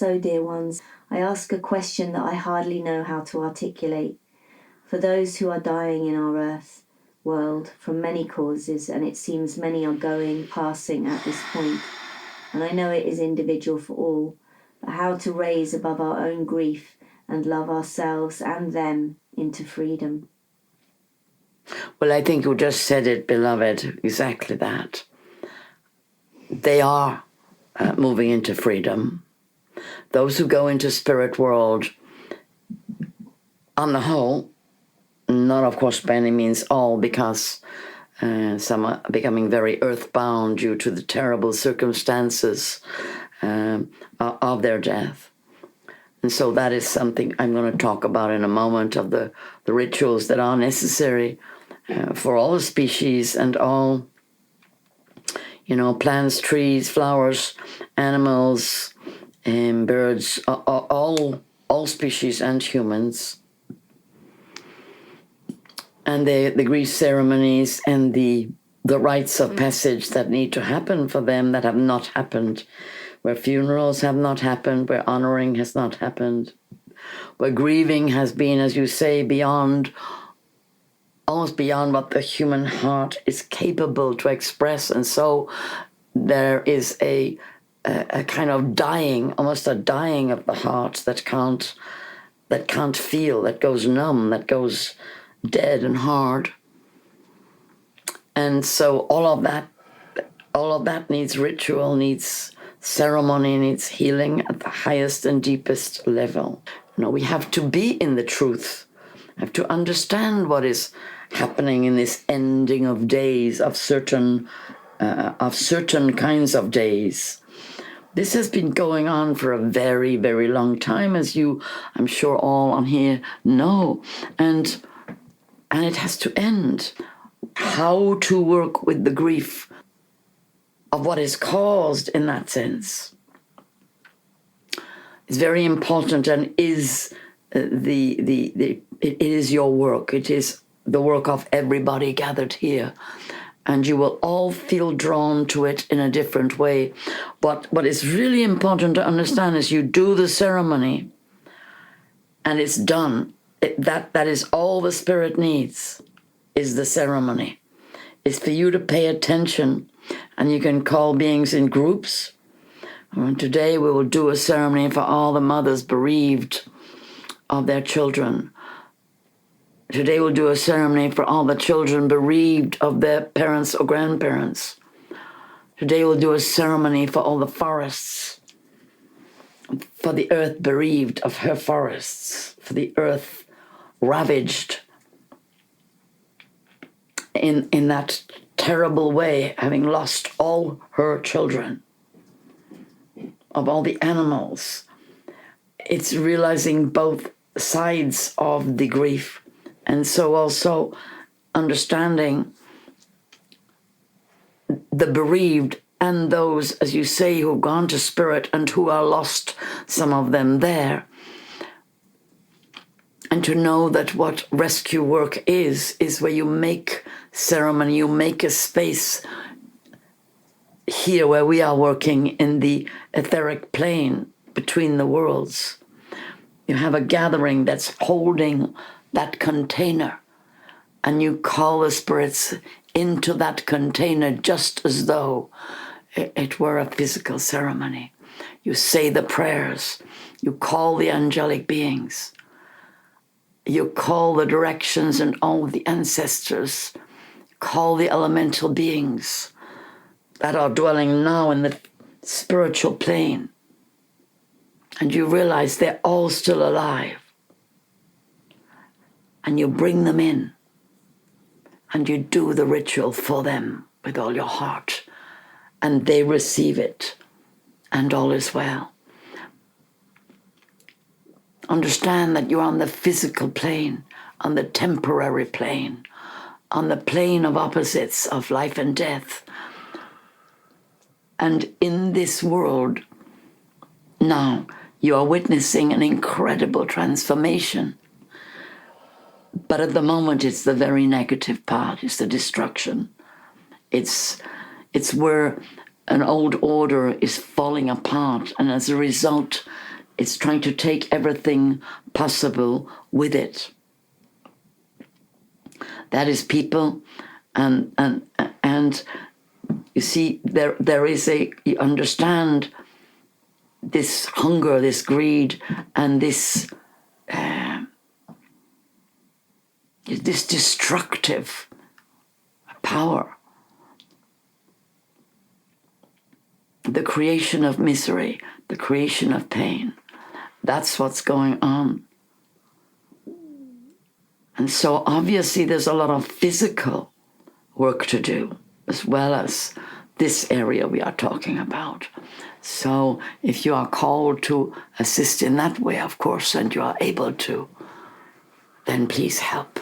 So, dear ones, I ask a question that I hardly know how to articulate. For those who are dying in our earth world from many causes, and it seems many are passing at this point, and I know it is individual for all, but how to raise above our own grief and love ourselves and them into freedom. Well, I think you just said it, beloved, exactly that. They are moving into freedom. Those who go into spirit world, on the whole, not of course by any means all, because some are becoming very earthbound due to the terrible circumstances of their death. And so that is something I'm going to talk about in a moment, of the rituals that are necessary for all the species and all, plants, trees, flowers, animals, birds, all species and humans. And the grief ceremonies and the rites of passage that need to happen for them that have not happened, where funerals have not happened, where honoring has not happened, where grieving has been, as you say, almost beyond what the human heart is capable to express. And so there is a kind of dying, almost a dying of the heart that can't feel, that goes numb, that goes dead and hard. And so all of that needs ritual, needs ceremony, needs healing at the highest and deepest level. We have to be in the truth, have to understand what is happening in this ending of days, of certain kinds of days. This has been going on for a very, very long time, as you, I'm sure all on here know, and it has to end. How to work with the grief of what is caused in that sense is very important, and is it is your work. It is the work of everybody gathered here, and you will all feel drawn to it in a different way. But what is really important to understand is you do the ceremony and it's done. That is all the spirit needs, is the ceremony. It's for you to pay attention, and you can call beings in groups. And today we will do a ceremony for all the mothers bereaved of their children. Today we'll do a ceremony for all the children bereaved of their parents or grandparents. Today we'll do a ceremony for all the forests, for the earth bereaved of her forests, for the earth ravaged in that terrible way, having lost all her children, of all the animals. It's realizing both sides of the grief, and so also understanding the bereaved and those, as you say, who've gone to spirit and who are lost, some of them there. And to know that what rescue work is where you make ceremony, you make a space here where we are working in the etheric plane between the worlds. You have a gathering that's holding that container, and you call the spirits into that container just as though it were a physical ceremony. You say the prayers, you call the angelic beings, you call the directions and all the ancestors, call the elemental beings that are dwelling now in the spiritual plane, and you realize they're all still alive, and you bring them in and you do the ritual for them with all your heart, and they receive it, and all is well. Understand that you're on the physical plane, on the temporary plane, on the plane of opposites of life and death. And in this world now, you are witnessing an incredible transformation. But at the moment, it's the very negative part. It's the destruction. It's where an old order is falling apart, and as a result, it's trying to take everything possible with it. That is people, and you see, there is you understand this hunger, this greed, and this destructive power. The creation of misery, the creation of pain. That's what's going on. And so obviously there's a lot of physical work to do, as well as this area we are talking about. So if you are called to assist in that way, of course, and you are able to, then please help.